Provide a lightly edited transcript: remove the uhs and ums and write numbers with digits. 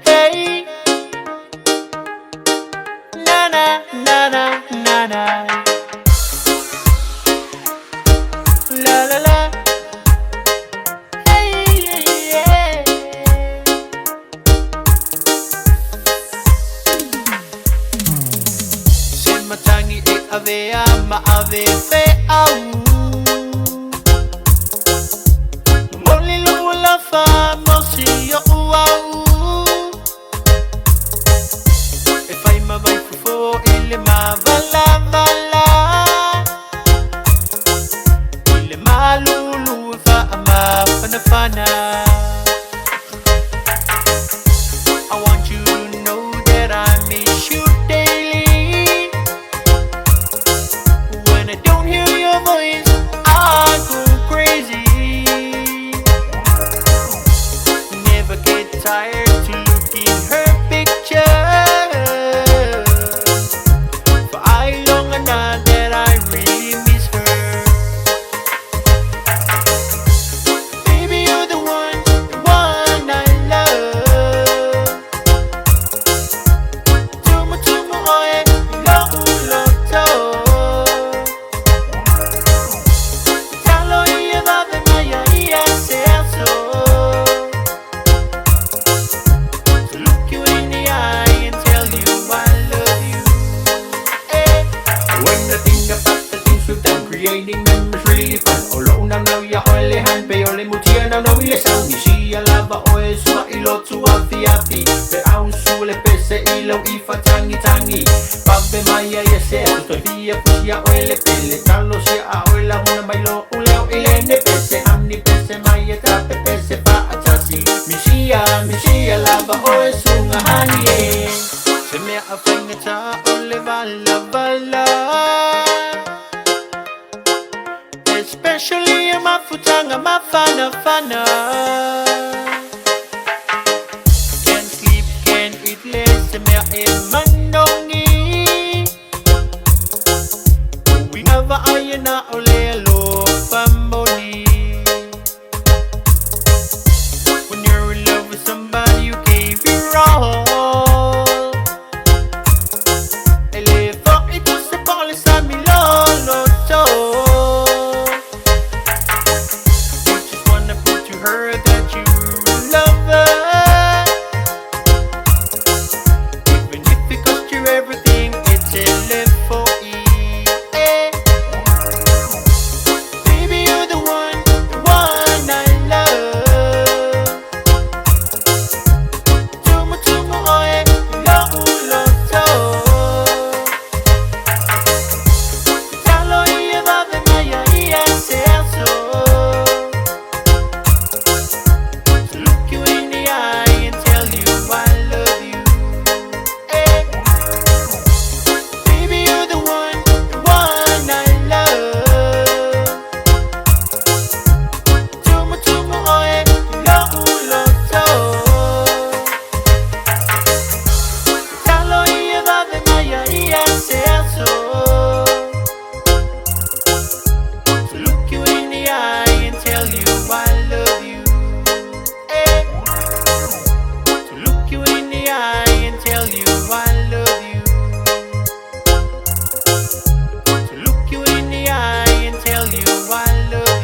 Hey, na na na na na na, la la la. Hey, yeah. Sen matangi e avea ma ave fe au. Moli lo la fama si yo au. E fai ma vai fufo ile ma vala vala. Ile ma lulu fa ma fana fana. I want you to know that I miss you daily. When I don't hear your voice, I go crazy. Never get tired to look in her picture. For I long enough that I really miss her. Baby, you're the one I love. Tumo tumo oe, lo uloto. Talo ia vave maya ia seaso. To look you in the eye and tell you I love you. Eh. When I think about the things we've done, creating memories really fun. Olo na now ya ole han pe ole mutia na no ile sound. Ni si alaba oe sua ilo tu afi afi. Pe au su le pese ilo ifa tangi tangi. Pabe maya ya se tu via pusia ole pele talo si a ola una bailo uleo ile ne pese amni pese maya tape pese pa atasi. Misia lava oe sunga hani. Se me afanya ta ole vala vala. Especially mafutanga mafana fana. Can't sleep, can't eat less. Se me emanongi. We never ayana ole lo family. When you're in love with somebody you can't be wrong. Ele fuck it to se parle sa mi lolo to. You just wanna prove to her that you love her. Even if it cost you everything, it's a live for it. Eh. Baby, you're the one I love. Tumo tumo oe, lo uloto. Talo ia vave maya ia seaso. To look you in the eye and tell you I love you. Eh. Baby, you're the one I love. Tumo tumo oe, lo uloto. Talo ia vave maya ia seaso. To look you in the eye and tell you I love you. Eh. To look you in the eye and tell you I love you. To look you in the eye and tell you I love you.